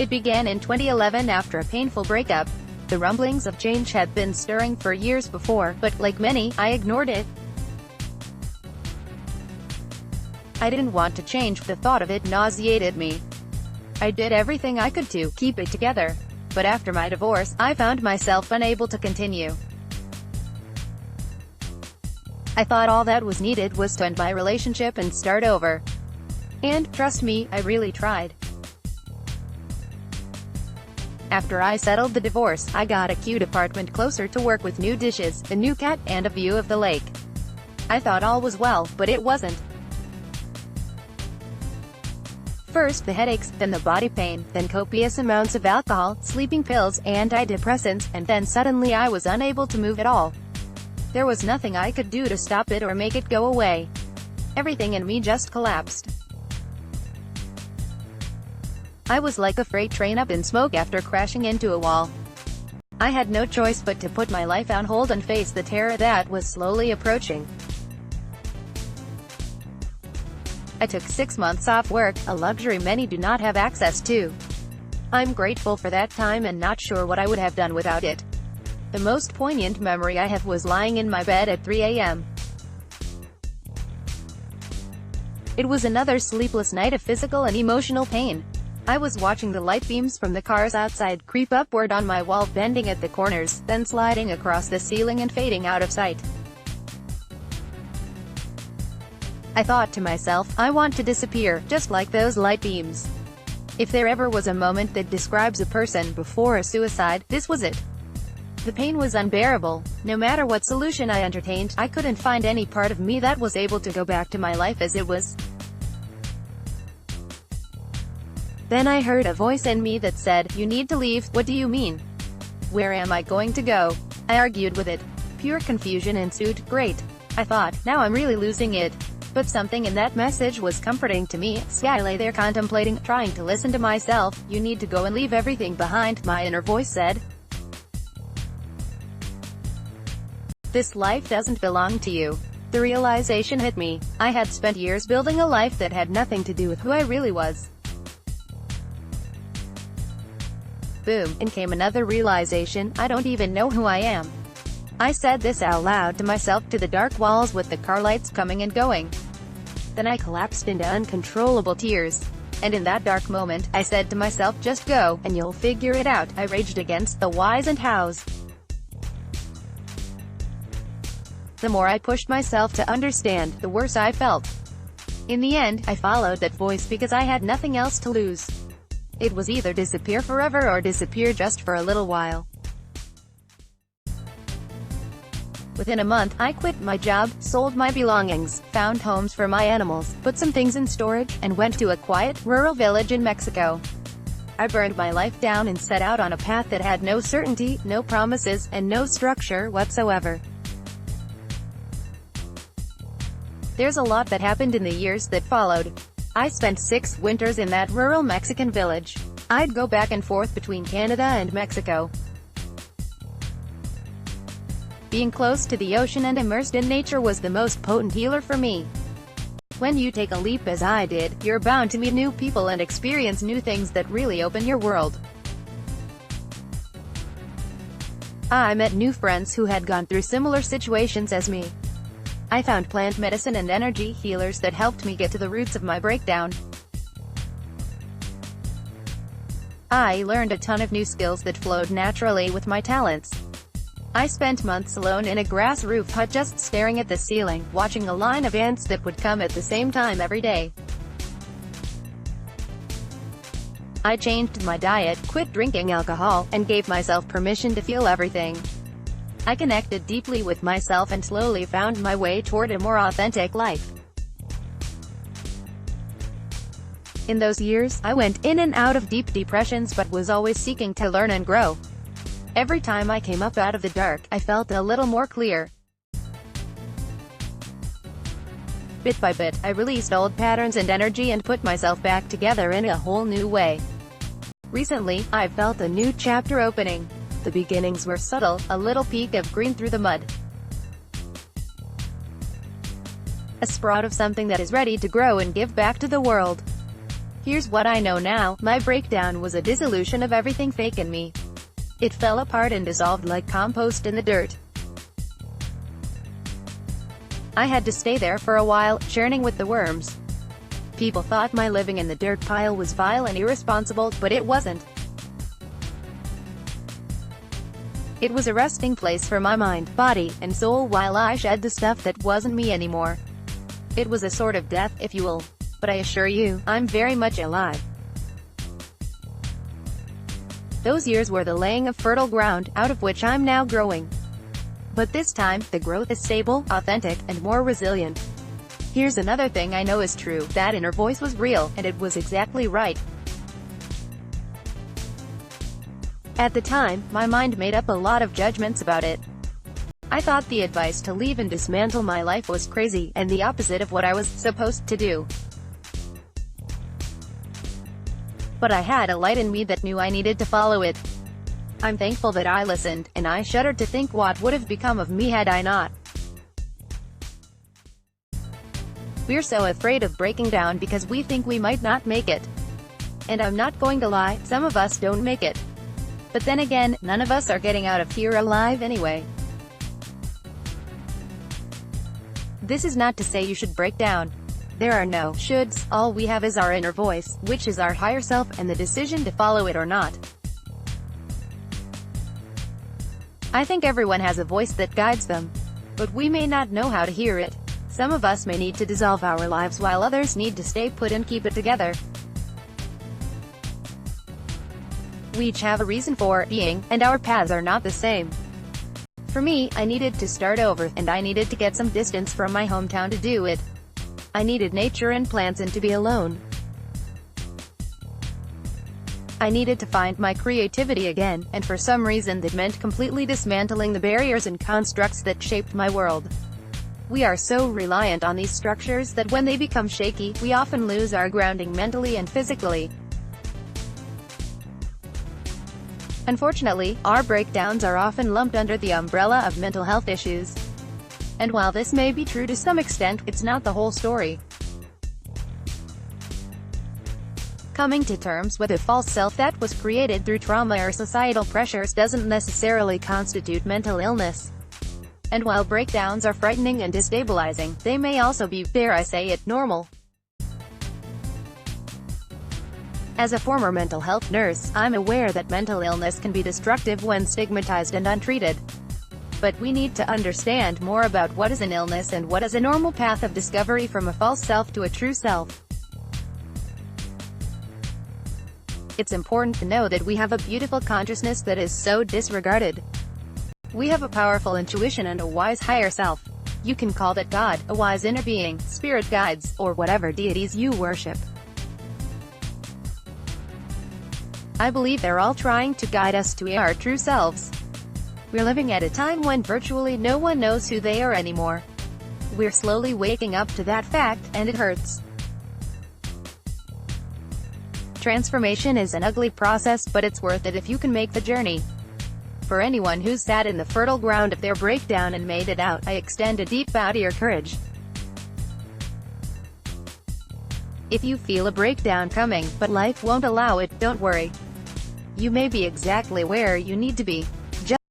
It began in 2011 after a painful breakup. The rumblings of change had been stirring for years before, but, like many, I ignored it. I didn't want to change, the thought of it nauseated me. I did everything I could to keep it together. But after my divorce, I found myself unable to continue. I thought all that was needed was to end my relationship and start over. And, trust me, I really tried. After I settled the divorce, I got a cute apartment closer to work with new dishes, a new cat, and a view of the lake. I thought all was well, but it wasn't. First the headaches, then the body pain, then copious amounts of alcohol, sleeping pills, antidepressants, and then suddenly I was unable to move at all. There was nothing I could do to stop it or make it go away. Everything in me just collapsed. I was like a freight train up in smoke after crashing into a wall. I had no choice but to put my life on hold and face the terror that was slowly approaching. I took 6 months off work, a luxury many do not have access to. I'm grateful for that time and not sure what I would have done without it. The most poignant memory I have was lying in my bed at 3 a.m. It was another sleepless night of physical and emotional pain. I was watching the light beams from the cars outside creep upward on my wall, bending at the corners, then sliding across the ceiling and fading out of sight. I thought to myself, I want to disappear, just like those light beams. If there ever was a moment that describes a person before a suicide, this was it. The pain was unbearable. No matter what solution I entertained, I couldn't find any part of me that was able to go back to my life as it was. Then I heard a voice in me that said, "You need to leave." What do you mean? Where am I going to go? I argued with it. Pure confusion ensued. Great. I thought, now I'm really losing it. But something in that message was comforting to me. So I lay there contemplating, trying to listen to myself. You need to go and leave everything behind, my inner voice said. This life doesn't belong to you. The realization hit me. I had spent years building a life that had nothing to do with who I really was. Boom, and came another realization, I don't even know who I am. I said this out loud to myself, to the dark walls with the car lights coming and going. Then I collapsed into uncontrollable tears. And in that dark moment, I said to myself, just go, and you'll figure it out. I raged against the whys and hows. The more I pushed myself to understand, the worse I felt. In the end, I followed that voice because I had nothing else to lose. It was either disappear forever or disappear just for a little while. Within a month, I quit my job, sold my belongings, found homes for my animals, put some things in storage, and went to a quiet, rural village in Mexico. I burned my life down and set out on a path that had no certainty, no promises, and no structure whatsoever. There's a lot that happened in the years that followed. I spent 6 winters in that rural Mexican village. I'd go back and forth between Canada and Mexico. Being close to the ocean and immersed in nature was the most potent healer for me. When you take a leap as I did, you're bound to meet new people and experience new things that really open your world. I met new friends who had gone through similar situations as me. I found plant medicine and energy healers that helped me get to the roots of my breakdown. I learned a ton of new skills that flowed naturally with my talents. I spent months alone in a grass roof hut just staring at the ceiling, watching a line of ants that would come at the same time every day. I changed my diet, quit drinking alcohol, and gave myself permission to feel everything. I connected deeply with myself and slowly found my way toward a more authentic life. In those years, I went in and out of deep depressions but was always seeking to learn and grow. Every time I came up out of the dark, I felt a little more clear. Bit by bit, I released old patterns and energy and put myself back together in a whole new way. Recently, I've felt a new chapter opening. The beginnings were subtle, a little peek of green through the mud. A sprout of something that is ready to grow and give back to the world. Here's what I know now: my breakdown was a dissolution of everything fake in me. It fell apart and dissolved like compost in the dirt. I had to stay there for a while, churning with the worms. People thought my living in the dirt pile was vile and irresponsible, but it wasn't. It was a resting place for my mind, body, and soul while I shed the stuff that wasn't me anymore. It was a sort of death, if you will. But I assure you, I'm very much alive. Those years were the laying of fertile ground, out of which I'm now growing. But this time, the growth is stable, authentic, and more resilient. Here's another thing I know is true: that inner voice was real, and it was exactly right. At the time, my mind made up a lot of judgments about it. I thought the advice to leave and dismantle my life was crazy, and the opposite of what I was supposed to do. But I had a light in me that knew I needed to follow it. I'm thankful that I listened, and I shudder to think what would have become of me had I not. We're so afraid of breaking down because we think we might not make it. And I'm not going to lie, some of us don't make it. But then again, none of us are getting out of here alive anyway. This is not to say you should break down. There are no shoulds, all we have is our inner voice, which is our higher self, and the decision to follow it or not. I think everyone has a voice that guides them. But we may not know how to hear it. Some of us may need to dissolve our lives while others need to stay put and keep it together. We each have a reason for being, and our paths are not the same. For me, I needed to start over, and I needed to get some distance from my hometown to do it. I needed nature and plants and to be alone. I needed to find my creativity again, and for some reason that meant completely dismantling the barriers and constructs that shaped my world. We are so reliant on these structures that when they become shaky, we often lose our grounding mentally and physically. Unfortunately, our breakdowns are often lumped under the umbrella of mental health issues. And while this may be true to some extent, it's not the whole story. Coming to terms with a false self that was created through trauma or societal pressures doesn't necessarily constitute mental illness. And while breakdowns are frightening and destabilizing, they may also be, dare I say it, normal. As a former mental health nurse, I'm aware that mental illness can be destructive when stigmatized and untreated. But we need to understand more about what is an illness and what is a normal path of discovery from a false self to a true self. It's important to know that we have a beautiful consciousness that is so disregarded. We have a powerful intuition and a wise higher self. You can call that God, a wise inner being, spirit guides, or whatever deities you worship. I believe they're all trying to guide us to our true selves. We're living at a time when virtually no one knows who they are anymore. We're slowly waking up to that fact, and it hurts. Transformation is an ugly process, but it's worth it if you can make the journey. For anyone who's sat in the fertile ground of their breakdown and made it out, I extend a deep bow to your courage. If you feel a breakdown coming, but life won't allow it, don't worry. You may be exactly where you need to be.